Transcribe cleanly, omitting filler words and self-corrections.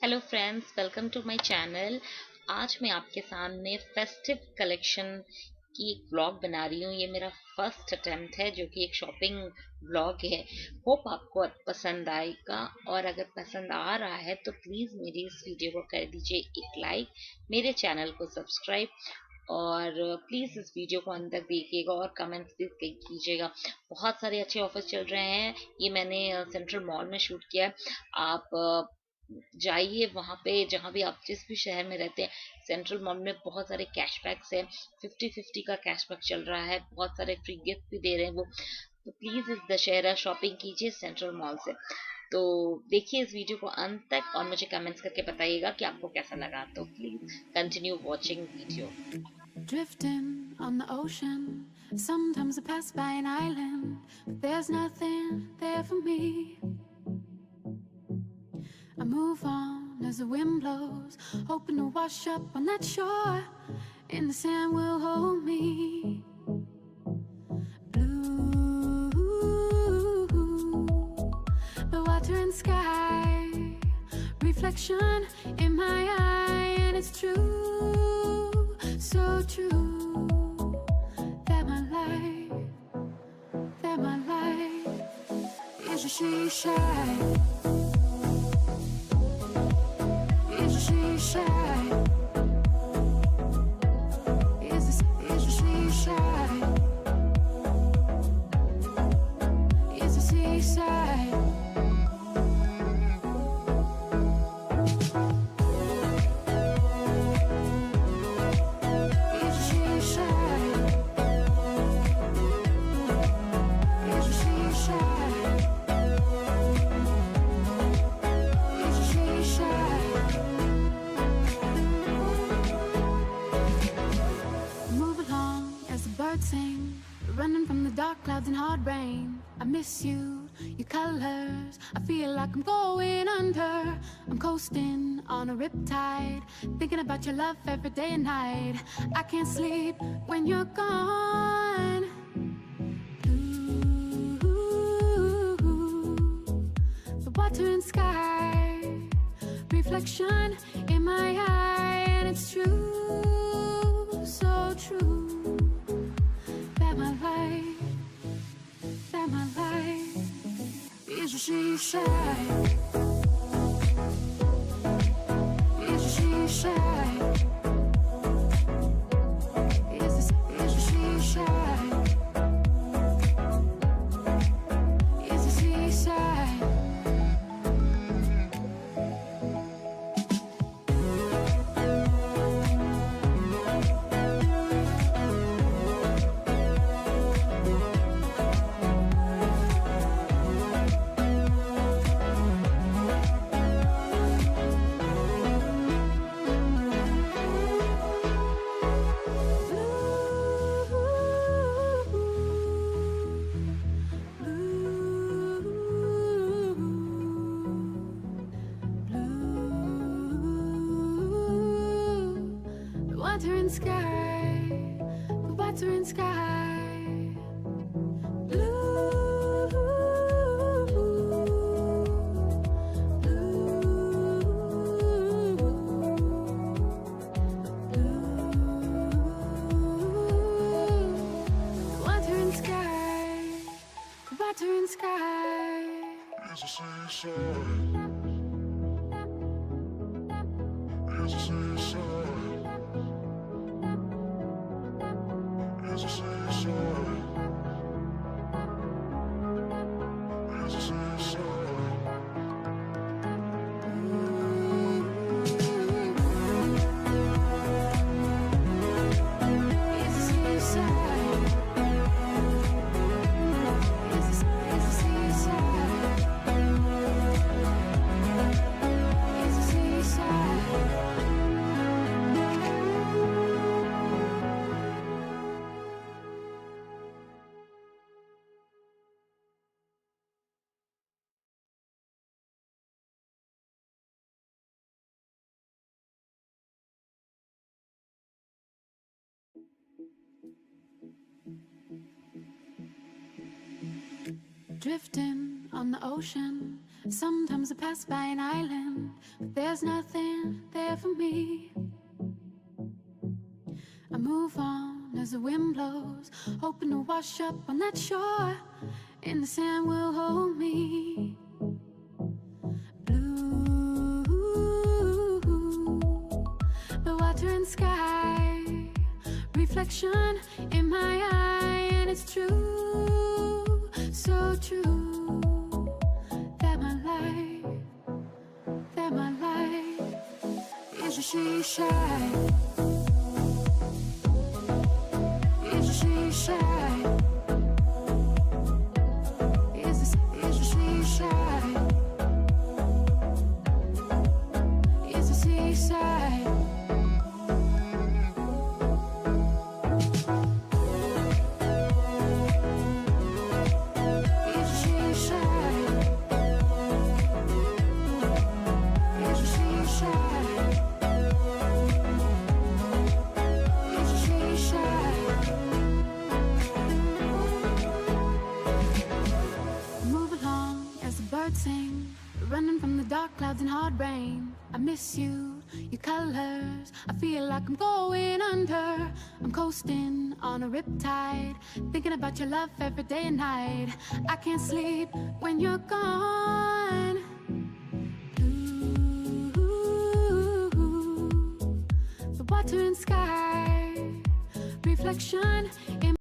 Hello friends, welcome to my channel. आज मैं आपके सामने फेस्टिव कलेक्शन की एक व्लॉग बना रही हूँ। ये मेरा फर्स्ट अटेम्प्ट है जो कि एक शॉपिंग व्लॉग है। होप आपको पसंद आएगा और अगर पसंद आ रहा है तो प्लीज़ मेरी इस वीडियो को कर दीजिए एक लाइक, मेरे चैनल को सब्सक्राइब और प्लीज़ इस वीडियो को अंत तक देखिएगा और कमेंट्स भी कीजिएगा। बहुत सारे अच्छे ऑफर्स चल रहे हैं। ये मैंने सेंट्रल मॉल में शूट किया है। आप जाइए वहाँ पे, जहाँ भी आप जिस भी शहर में रहते हैं, सेंट्रल मॉल में बहुत सारे कैशबैक्स हैं। 50-50 का कैशबैक चल रहा है। बहुत सारे फ्री गिफ्ट भी दे रहे हैं वो। तो प्लीज इस दशहरा शॉपिंग कीजिए सेंट्रल मॉल से। तो देखिए इस वीडियो को अंत तक और मुझे कमेंट्स करके बताइएगा कि आपको कैसा लगा। तो please continue watching video. Drifting on the ocean, sometimes I pass by an island, but there's nothing there for me. I move on as the wind blows, hoping to wash up on that shore, and the sand will hold me. Blue, the water and sky, reflection in my eye, and it's true, so true, that my life is a she-shine. Sing, running from the dark clouds and hard rain. I miss you, your colors. I feel like I'm going under. I'm coasting on a riptide, thinking about your love every day and night. I can't sleep when you're gone. Ooh, the water and sky, reflection in my eye, and it's true, so true. That my life is a she-shine, is a she-shine, is a she-shine, is a seaside. Water and sky, the water and sky. Blue, blue, blue. Water and sky, the water and sky. It's a seaside. It's a seaside. Drifting on the ocean, Sometimes I pass by an island, but there's nothing there for me. I move on as the wind blows, hoping to wash up on that shore, and the sand will hold me. Blue, the water and sky, reflection in my eye, and it's true, so true, that my life is a she-shine. Is a she-shine. Is a she-shine. Is a seaside. Is a she-shine. Is a she-shine. Is a she-shine. Move along as the birds sing, running from the dark clouds and hard rain. I miss you, your colors. I feel like I'm going under. I'm coasting on a riptide, thinking about your love every day and night. I can't sleep when you're gone. Blue, the water and sky, reflection in